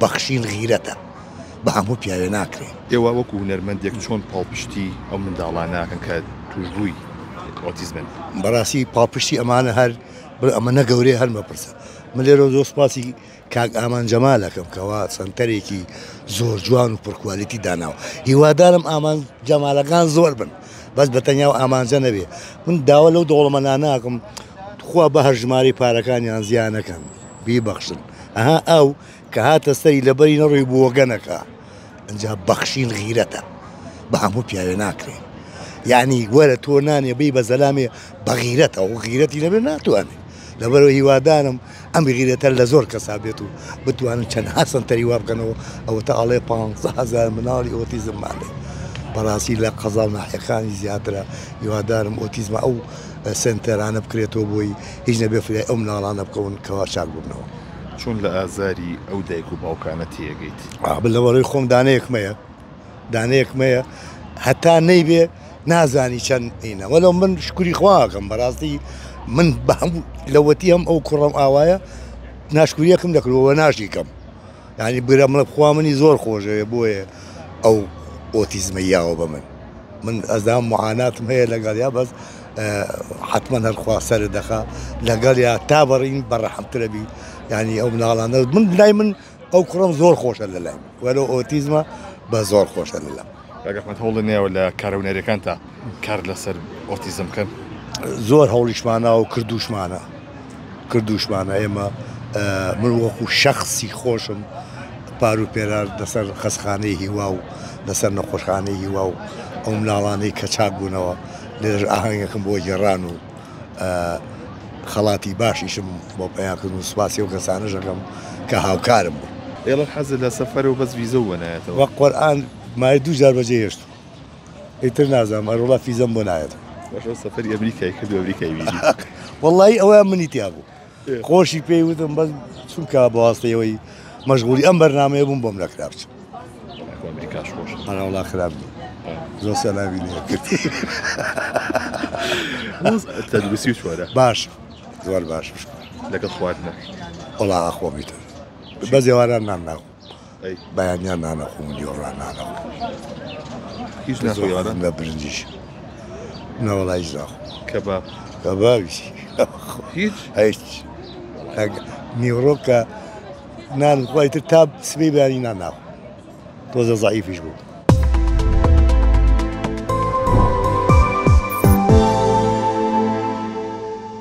بەخشین غیرەتە بە هەموو پیاوێ ناکرێ. ئێوە وەکو هونەرمەندێک چۆن پاڵپشتی ئەو منداڵانەکەن کە تووڕووی ئۆتیزمن؟ بەڕاستی پاڵپشتی ئەمانە هەر ئەمە نەگەورەی هەر مەپرسە. من لێرە زۆر سپاسی کاک ئامان جەمالەکەم کەوا سنتەرێکی زۆر جوان و پڕکوالیتی داناوە. هیوادارم ئامان جەمالەکان زۆر بن بەس بەتەنیا و ئامانجە نەبێ. من داوا لەو دەوڵەمەندانە خوا بە هەرژماری پارەکانیان زیانەکەن بیبەخشن. ئەها ئەو کە هاتە سەری لەبەری نەڕۆی بۆگەنەکە ئەنجا بەخشین غیرەتە بە هەموو پیاوێ ناکرێ. یعنی وەرە تۆ نانێ بی بە زەلامێ بە غیرەتە و غیرەتی نەبێ ناتوانێ. لەبەرەوە هیوادارم ئەم غیرەتە لە زۆر کەسا بێت و بتوانن چەندها سنتەری وا بکەنەوە ئەوە تا ئەڵێ 500,000 مناڵی ئۆتیزممانێ. بەڕاستی لە قەزا و ناحیەکانی زیاترە هیوادارم ئۆتیزمە ئەو سنتەرانە بکرێتەوە بۆی هیچ نەبێ فلای ئەو مناڵانە بکەون کەوا چاک بوونەوە. چۆن لە ئازاری ئەو دایک و باوکانە تێگەیت؟ لەوەڕۆی خۆم دانەیەکمەیە هەتا نەیبێ نازانی چەند ئینە وەلو من شکوری خواکەم بەڕاستی من بە هەموو لەوەتی ئەم ئەو کوڕم ئاوایە ناشکوریەکەم دەکرەوە ناشیکەم. یعنی برە منە بخوا منی زۆر خۆشەوێ بۆیە ئەو ئۆتیزمە یاوە بە من ئەزدام معاناتم هەیە لەگەڵیا بەس حتمما هەرخوا سەر دەخا لەگەڵیا تا بەڕین بەڕەحەمترە بی. یعنی ئەو مناڵانە من لای من ئەو کوڕم زۆر خۆشە لە لای وەلو ئۆتیزمە بە زۆر خۆشە لە لەم. ئەگەرمەند هەوڵە نێوە لە کارەونەرەکان تا کار لەسەر ئۆتیزم بکەن؟ زۆر هەوڵیشمانە و کردوشمانە ئێمە من وەکو شەخصی خۆشم پار و پێرار لەسەر خەسخانەی هیوا و لەسەر نەخۆشخانەی هیوا و ئەو مناڵانەی کە چاک بوونەوە لێرە ئاهەنگەکەم بۆ گێڕان و خەڵاتی باشیشم بۆ پێیانکردن و سوپاسی و کەسانە ژەکەم کە هاوکارم بوو. ئێڵە حەزت لە سەفەر و بەس ڤیزە وەنایەتەوە؟ وە قورئان مای 2000 بەجێ هێشت ئیتر نازانم هەروڵا فیزەم بۆ نایەت. باشەوە سەفەری ئەمریکای کرد و ئەمریکای بینی؟ وەڵڵی ئەوەیان منی تیا بوو خۆشی پێی وتم بەس چونکە بەواستەیەوەی مەشغوڵی ئەم بەرنامەیە بووم بۆم لەکرا بچم. ئەمریکاش خۆش هەڵا خراپ بوو زۆر سەلامی لێ کردی. تەندروستی چۆرە؟ باش زۆر باش لەگەڵ خواردنە وەڵا ئەخۆمیتر بەس ێواران نان ناخۆ بەیانیان نانەخۆم دیۆڕان نانەخۆ هیچ ناخۆیوارە لە برنجیش نەوەڵا هیچ ناخۆ کەبابیشی هیچ نیوڕۆ کە نان خوایتر تا سبەی بەیانی نان ناخۆ تۆزە زەعیفیش بوو.